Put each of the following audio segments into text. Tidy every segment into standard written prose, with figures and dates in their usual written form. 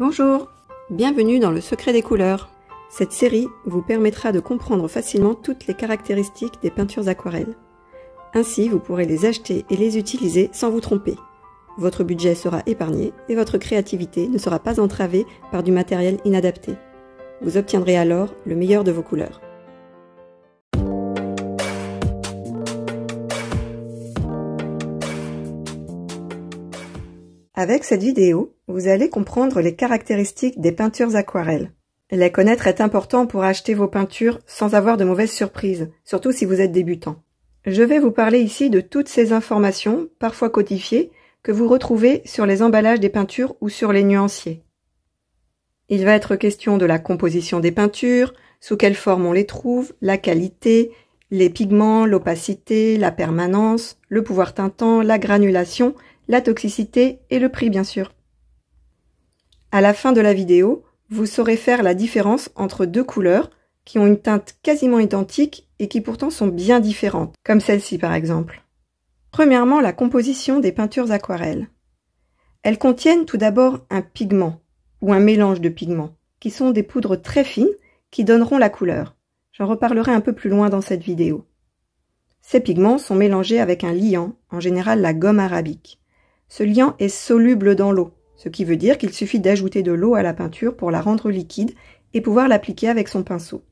Bonjour, bienvenue dans le secret des couleurs. Cette série vous permettra de comprendre facilement toutes les caractéristiques des peintures aquarelles. Ainsi, vous pourrez les acheter et les utiliser sans vous tromper. Votre budget sera épargné et votre créativité ne sera pas entravée par du matériel inadapté. Vous obtiendrez alors le meilleur de vos couleurs. Avec cette vidéo, vous allez comprendre les caractéristiques des peintures aquarelles. Les connaître est important pour acheter vos peintures sans avoir de mauvaises surprises, surtout si vous êtes débutant. Je vais vous parler ici de toutes ces informations, parfois codifiées, que vous retrouvez sur les emballages des peintures ou sur les nuanciers. Il va être question de la composition des peintures, sous quelle forme on les trouve, la qualité, les pigments, l'opacité, la permanence, le pouvoir teintant, la granulation, la toxicité et le prix bien sûr. À la fin de la vidéo, vous saurez faire la différence entre deux couleurs qui ont une teinte quasiment identique et qui pourtant sont bien différentes, comme celle-ci par exemple. Premièrement, la composition des peintures aquarelles. Elles contiennent tout d'abord un pigment ou un mélange de pigments, qui sont des poudres très fines qui donneront la couleur. J'en reparlerai un peu plus loin dans cette vidéo. Ces pigments sont mélangés avec un liant, en général la gomme arabique. Ce liant est soluble dans l'eau, ce qui veut dire qu'il suffit d'ajouter de l'eau à la peinture pour la rendre liquide et pouvoir l'appliquer avec son pinceau.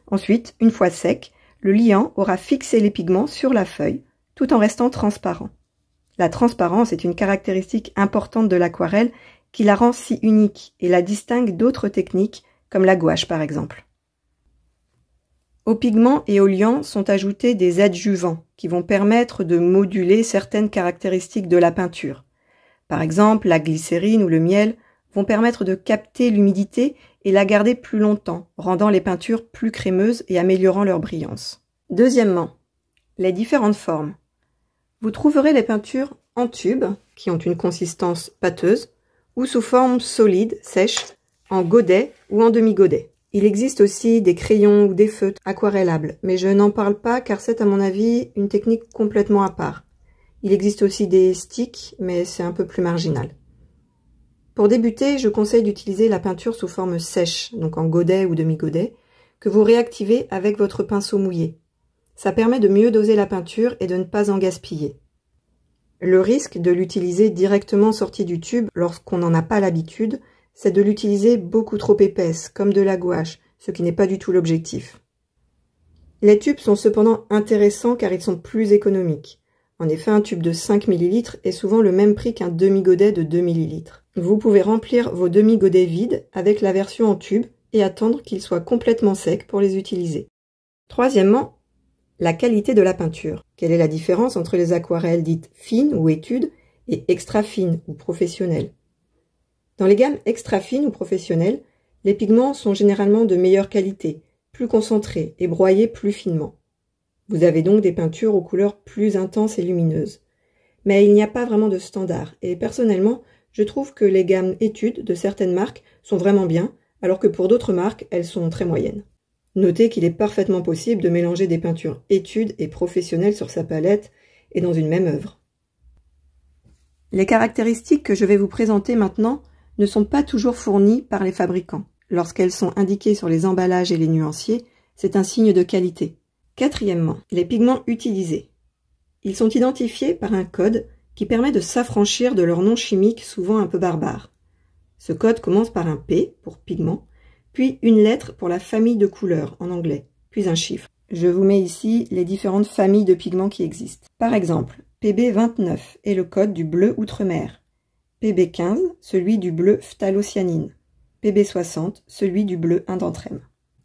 Ensuite, une fois sec, le liant aura fixé les pigments sur la feuille, tout en restant transparent. La transparence est une caractéristique importante de l'aquarelle qui la rend si unique et la distingue d'autres techniques, comme la gouache par exemple. Aux pigments et aux liants sont ajoutés des adjuvants qui vont permettre de moduler certaines caractéristiques de la peinture. Par exemple, la glycérine ou le miel vont permettre de capter l'humidité et la garder plus longtemps, rendant les peintures plus crémeuses et améliorant leur brillance. Deuxièmement, les différentes formes. Vous trouverez les peintures en tube, qui ont une consistance pâteuse, ou sous forme solide, sèche, en godet ou en demi-godet. Il existe aussi des crayons ou des feutres aquarellables, mais je n'en parle pas car c'est à mon avis une technique complètement à part. Il existe aussi des sticks, mais c'est un peu plus marginal. Pour débuter, je conseille d'utiliser la peinture sous forme sèche, donc en godet ou demi-godet, que vous réactivez avec votre pinceau mouillé. Ça permet de mieux doser la peinture et de ne pas en gaspiller. Le risque de l'utiliser directement sorti du tube lorsqu'on n'en a pas l'habitude, c'est de l'utiliser beaucoup trop épaisse, comme de la gouache, ce qui n'est pas du tout l'objectif. Les tubes sont cependant intéressants car ils sont plus économiques. En effet, un tube de 5 ml est souvent le même prix qu'un demi-godet de 2 ml. Vous pouvez remplir vos demi-godets vides avec la version en tube et attendre qu'ils soient complètement secs pour les utiliser. Troisièmement, la qualité de la peinture. Quelle est la différence entre les aquarelles dites fines ou études et extra fines ou professionnelles? Dans les gammes extra fines ou professionnelles, les pigments sont généralement de meilleure qualité, plus concentrés et broyés plus finement. Vous avez donc des peintures aux couleurs plus intenses et lumineuses. Mais il n'y a pas vraiment de standard, et personnellement, je trouve que les gammes études de certaines marques sont vraiment bien, alors que pour d'autres marques, elles sont très moyennes. Notez qu'il est parfaitement possible de mélanger des peintures études et professionnelles sur sa palette et dans une même œuvre. Les caractéristiques que je vais vous présenter maintenant ne sont pas toujours fournies par les fabricants. Lorsqu'elles sont indiquées sur les emballages et les nuanciers, c'est un signe de qualité. Quatrièmement, les pigments utilisés. Ils sont identifiés par un code qui permet de s'affranchir de leur nom chimique souvent un peu barbare. Ce code commence par un P pour pigment, puis une lettre pour la famille de couleurs en anglais, puis un chiffre. Je vous mets ici les différentes familles de pigments qui existent. Par exemple, PB29 est le code du bleu outre-mer. PB15, celui du bleu phthalocyanine. PB60, celui du bleu indanthrème.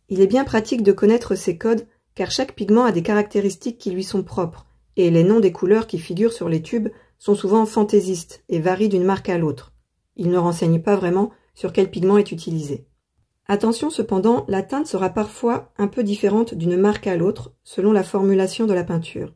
Il est bien pratique de connaître ces codes car chaque pigment a des caractéristiques qui lui sont propres, et les noms des couleurs qui figurent sur les tubes sont souvent fantaisistes et varient d'une marque à l'autre. Ils ne renseignent pas vraiment sur quel pigment est utilisé. Attention cependant, la teinte sera parfois un peu différente d'une marque à l'autre selon la formulation de la peinture.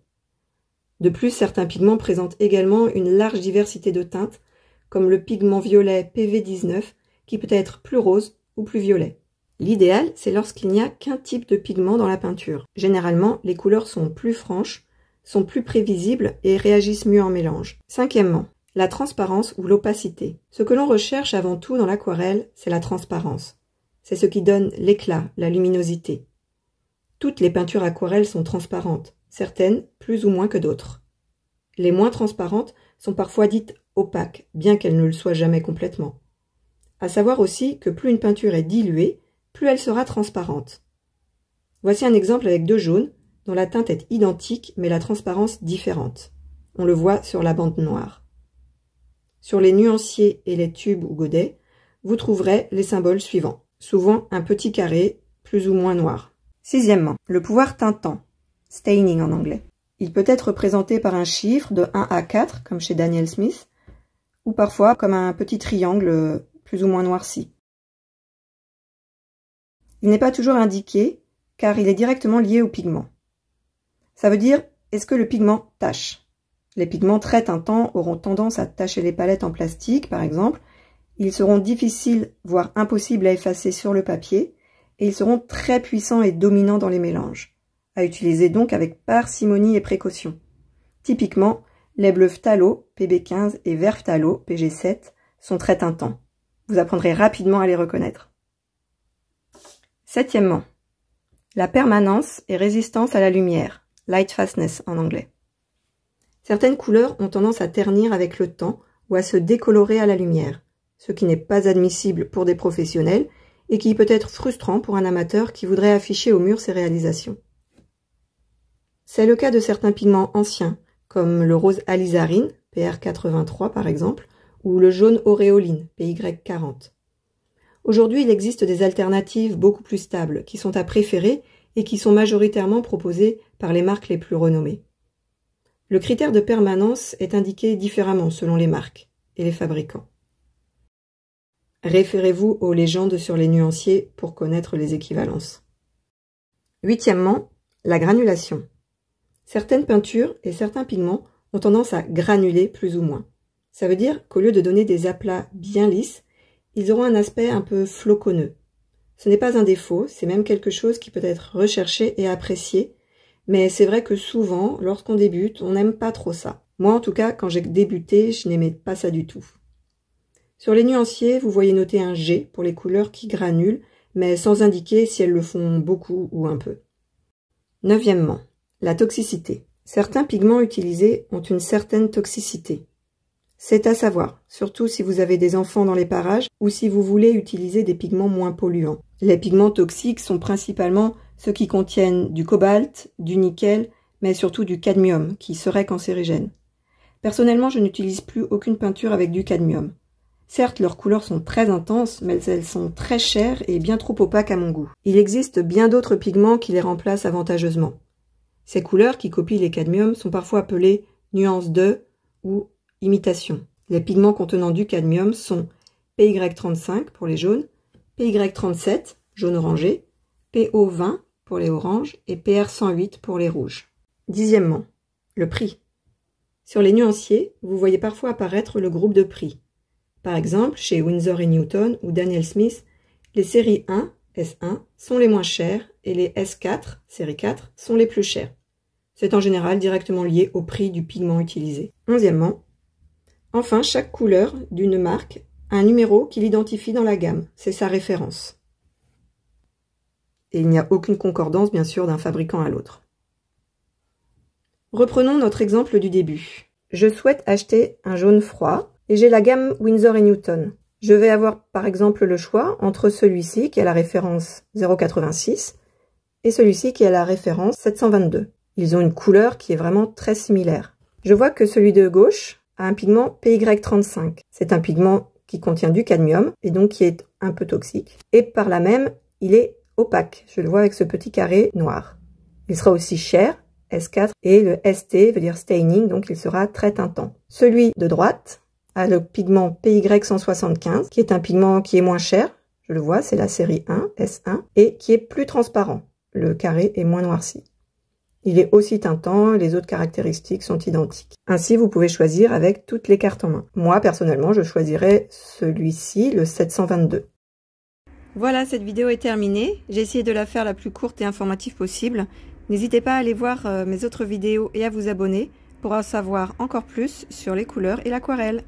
De plus, certains pigments présentent également une large diversité de teintes, comme le pigment violet PV19 qui peut être plus rose ou plus violet. L'idéal, c'est lorsqu'il n'y a qu'un type de pigment dans la peinture. Généralement, les couleurs sont plus franches, sont plus prévisibles et réagissent mieux en mélange. Cinquièmement, La transparence ou l'opacité. Ce que l'on recherche avant tout dans l'aquarelle, c'est la transparence. C'est ce qui donne l'éclat, la luminosité. Toutes les peintures aquarelles sont transparentes, certaines plus ou moins que d'autres. Les moins transparentes sont parfois dites opaques, bien qu'elles ne le soient jamais complètement. À savoir aussi que plus une peinture est diluée, plus elle sera transparente. Voici un exemple avec deux jaunes, dont la teinte est identique mais la transparence différente. On le voit sur la bande noire. Sur les nuanciers et les tubes ou godets, vous trouverez les symboles suivants. Souvent un petit carré, plus ou moins noir. Sixièmement, le pouvoir teintant, staining en anglais. Il peut être représenté par un chiffre de 1 à 4, comme chez Daniel Smith, ou parfois comme un petit triangle plus ou moins noirci. Il n'est pas toujours indiqué, car il est directement lié au pigment. Ça veut dire, est-ce que le pigment tache? Les pigments très teintants auront tendance à tacher les palettes en plastique, par exemple. Ils seront difficiles, voire impossibles à effacer sur le papier, et ils seront très puissants et dominants dans les mélanges. À utiliser donc avec parcimonie et précaution. Typiquement, les bleus phthalo, PB15, et vert phthalo, PG7, sont très teintants. Vous apprendrez rapidement à les reconnaître. Septièmement, la permanence et résistance à la lumière, lightfastness en anglais. Certaines couleurs ont tendance à ternir avec le temps ou à se décolorer à la lumière, ce qui n'est pas admissible pour des professionnels et qui peut être frustrant pour un amateur qui voudrait afficher au mur ses réalisations. C'est le cas de certains pigments anciens, comme le rose alizarine, PR83 par exemple, ou le jaune auréoline, PY40. Aujourd'hui, il existe des alternatives beaucoup plus stables, qui sont à préférer et qui sont majoritairement proposées par les marques les plus renommées. Le critère de permanence est indiqué différemment selon les marques et les fabricants. Référez-vous aux légendes sur les nuanciers pour connaître les équivalences. Huitièmement, la granulation. Certaines peintures et certains pigments ont tendance à granuler plus ou moins. Ça veut dire qu'au lieu de donner des aplats bien lisses, ils auront un aspect un peu floconneux. Ce n'est pas un défaut, c'est même quelque chose qui peut être recherché et apprécié, mais c'est vrai que souvent, lorsqu'on débute, on n'aime pas trop ça. Moi en tout cas, quand j'ai débuté, je n'aimais pas ça du tout. Sur les nuanciers, vous voyez noter un G pour les couleurs qui granulent, mais sans indiquer si elles le font beaucoup ou un peu. Neuvièmement, la toxicité. Certains pigments utilisés ont une certaine toxicité. C'est à savoir, surtout si vous avez des enfants dans les parages ou si vous voulez utiliser des pigments moins polluants. Les pigments toxiques sont principalement ceux qui contiennent du cobalt, du nickel, mais surtout du cadmium, qui serait cancérigène. Personnellement, je n'utilise plus aucune peinture avec du cadmium. Certes, leurs couleurs sont très intenses, mais elles sont très chères et bien trop opaques à mon goût. Il existe bien d'autres pigments qui les remplacent avantageusement. Ces couleurs qui copient les cadmiums sont parfois appelées nuances de ou imitation. Les pigments contenant du cadmium sont PY35 pour les jaunes, PY37, jaune orangé, PO20 pour les oranges et PR108 pour les rouges. Dixièmement, le prix. Sur les nuanciers, vous voyez parfois apparaître le groupe de prix. Par exemple, chez Winsor & Newton ou Daniel Smith, les séries 1, S1, sont les moins chères et les S4, série 4, sont les plus chères. C'est en général directement lié au prix du pigment utilisé. Onzièmement, enfin, chaque couleur d'une marque a un numéro qui l'identifie dans la gamme. C'est sa référence. Et il n'y a aucune concordance, bien sûr, d'un fabricant à l'autre. Reprenons notre exemple du début. Je souhaite acheter un jaune froid et j'ai la gamme Winsor & Newton. Je vais avoir par exemple le choix entre celui-ci qui a la référence 0,86 et celui-ci qui a la référence 722. Ils ont une couleur qui est vraiment très similaire. Je vois que celui de gauche a un pigment PY35. C'est un pigment qui contient du cadmium et donc qui est un peu toxique. Et par là même, il est opaque. Je le vois avec ce petit carré noir. Il sera aussi cher, S4, et le ST veut dire staining, donc il sera très teintant. Celui de droite a le pigment PY175, qui est un pigment qui est moins cher. Je le vois, c'est la série 1, S1, et qui est plus transparent. Le carré est moins noirci. Il est aussi teintant, les autres caractéristiques sont identiques. Ainsi, vous pouvez choisir avec toutes les cartes en main. Moi, personnellement, je choisirais celui-ci, le 722. Voilà, cette vidéo est terminée. J'ai essayé de la faire la plus courte et informative possible. N'hésitez pas à aller voir mes autres vidéos et à vous abonner pour en savoir encore plus sur les couleurs et l'aquarelle.